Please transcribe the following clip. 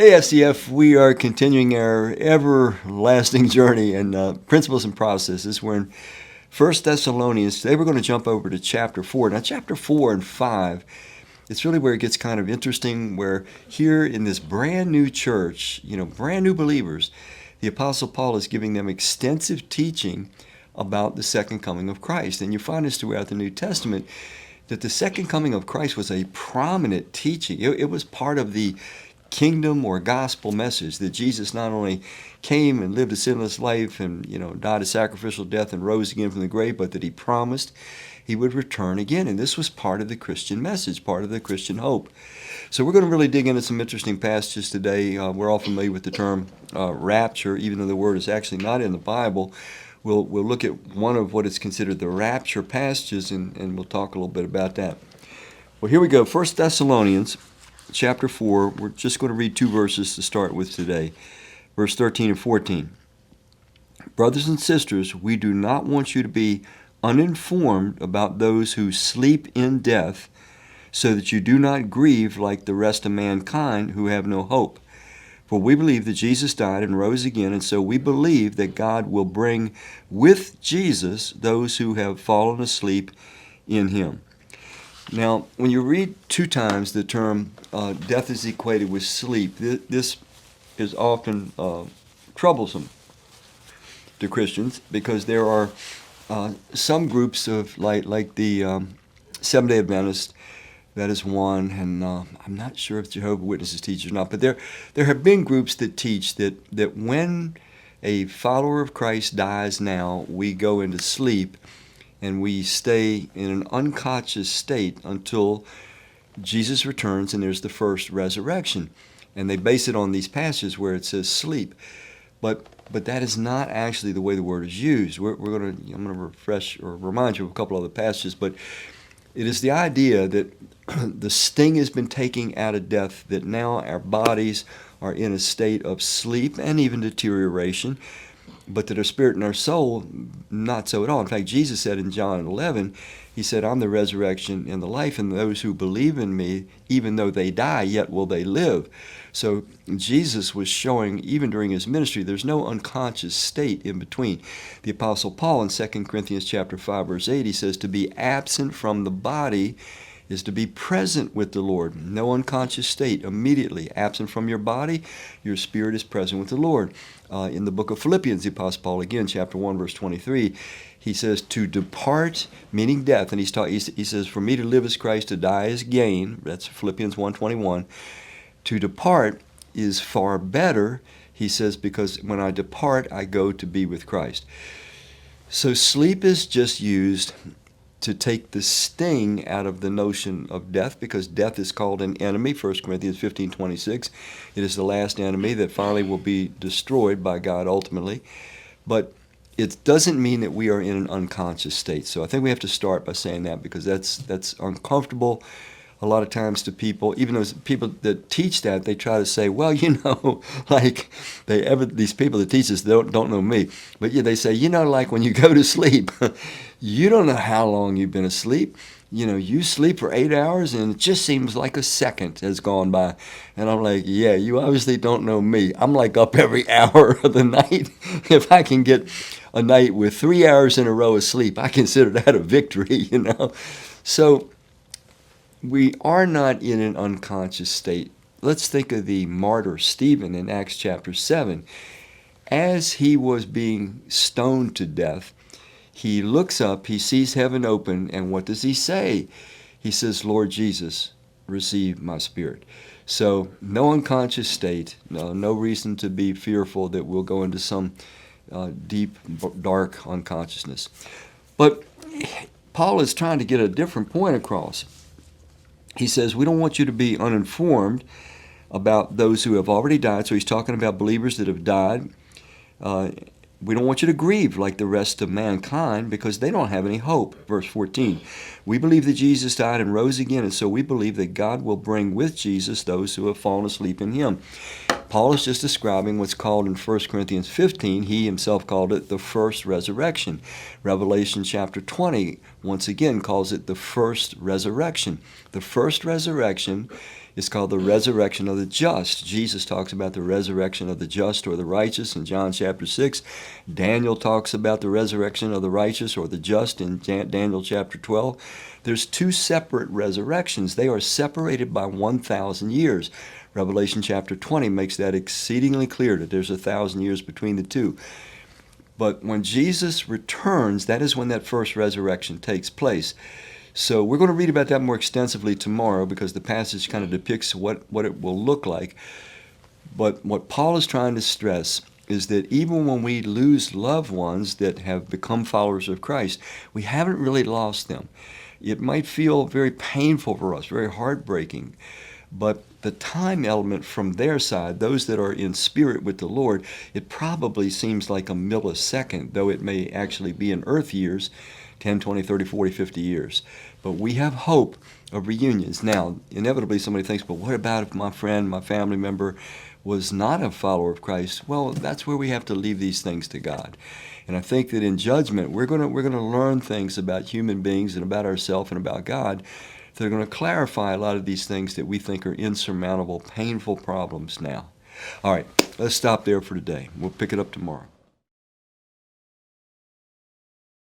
Hey, SCF, we are continuing our everlasting journey in principles and processes. We're in 1 Thessalonians. Today we're going to jump over to chapter 4. Now, chapter 4 and 5, it's really where it gets kind of interesting, where here in this brand new church, brand new believers, the Apostle Paul is giving them extensive teaching about the second coming of Christ. And you find this throughout the New Testament, that the second coming of Christ was a prominent teaching. It was part of the kingdom or gospel message that Jesus not only came and lived a sinless life and died a sacrificial death and rose again from the grave, but that he promised he would return again. And this was part of the Christian message, part of the Christian hope. So we're going to really dig into some interesting passages today. We're all familiar with the term rapture, even though the word is actually not in the Bible. We'll look at one of what is considered the rapture passages, and we'll talk a little bit about that. Well, here we go. 1 Thessalonians chapter 4, we're just going to read two verses to start with today. Verse 13 and 14. Brothers and sisters, we do not want you to be uninformed about those who sleep in death, so that you do not grieve like the rest of mankind who have no hope. For we believe that Jesus died and rose again, and so we believe that God will bring with Jesus those who have fallen asleep in him. Now, when you read two times the term death is equated with sleep, this is often troublesome to Christians, because there are some groups of like the Seventh-day Adventists. That is one, and I'm not sure if Jehovah's Witnesses teach or not, but there have been groups that teach that when a follower of Christ dies now, we go into sleep and we stay in an unconscious state until Jesus returns and there's the first resurrection. And they base it on these passages where it says sleep. But that is not actually the way the word is used. I'm going to refresh or remind you of a couple other passages, but it is the idea that the sting has been taken out of death, that now our bodies are in a state of sleep and even deterioration, but that our spirit and our soul, not so at all. In fact, Jesus said in John 11, he said, I'm the resurrection and the life, and those who believe in me, even though they die, yet will they live. So Jesus was showing, even during his ministry, there's no unconscious state in between. The Apostle Paul in 2 Corinthians chapter 5, verse 8, he says, to be absent from the body is to be present with the Lord. No unconscious state. Immediately absent from your body, your spirit is present with the Lord. In the book of Philippians, the Apostle Paul, again, chapter 1, verse 23, he says, to depart, meaning death. And he says, for me to live is Christ, to die is gain. That's Philippians 1:21. To depart is far better, he says, because when I depart, I go to be with Christ. So sleep is just used to take the sting out of the notion of death, because death is called an enemy, 1 Corinthians 15:26. It is the last enemy that finally will be destroyed by God ultimately. But it doesn't mean that we are in an unconscious state. So I think we have to start by saying that, because that's uncomfortable a lot of times to people. Even those people that teach that, they try to say, well, like these people that teach this don't know me. But yeah, they say, like when you go to sleep, you don't know how long you've been asleep. You sleep for 8 hours and it just seems like a second has gone by. And I'm like, yeah, you obviously don't know me. I'm like up every hour of the night. If I can get a night with 3 hours in a row of sleep, I consider that a victory, So we are not in an unconscious state. Let's think of the martyr Stephen in Acts chapter 7. As he was being stoned to death, he looks up, he sees heaven open, and what does he say? He says, Lord Jesus, receive my spirit. So no unconscious state, no reason to be fearful that we'll go into some deep, dark unconsciousness. But Paul is trying to get a different point across. He says, we don't want you to be uninformed about those who have already died. So he's talking about believers that have died. We don't want you to grieve like the rest of mankind, because they don't have any hope. Verse 14, we believe that Jesus died and rose again, and so we believe that God will bring with Jesus those who have fallen asleep in him. Paul is just describing what's called in 1 Corinthians 15, he himself called it the first resurrection. Revelation chapter 20, once again, calls it the first resurrection. The first resurrection It's called the resurrection of the just. Jesus talks about the resurrection of the just or the righteous in John chapter 6. Daniel talks about the resurrection of the righteous or the just in Daniel chapter 12. There's two separate resurrections. They are separated by 1,000 years. Revelation chapter 20 makes that exceedingly clear that there's 1,000 years between the two. But when Jesus returns, that is when that first resurrection takes place. So we're going to read about that more extensively tomorrow because the passage kind of depicts what it will look like. But what Paul is trying to stress is that even when we lose loved ones that have become followers of Christ, we haven't really lost them. It might feel very painful for us, very heartbreaking, but the time element from their side, those that are in spirit with the Lord, it probably seems like a millisecond, though it may actually be in earth years, 10, 20, 30, 40, 50 years. But we have hope of reunions. Now, inevitably somebody thinks, but what about if my friend, my family member was not a follower of Christ? Well, that's where we have to leave these things to God. And I think that in judgment, we're going to learn things about human beings and about ourselves and about God that are going to clarify a lot of these things that we think are insurmountable, painful problems now. All right, let's stop there for today. We'll pick it up tomorrow.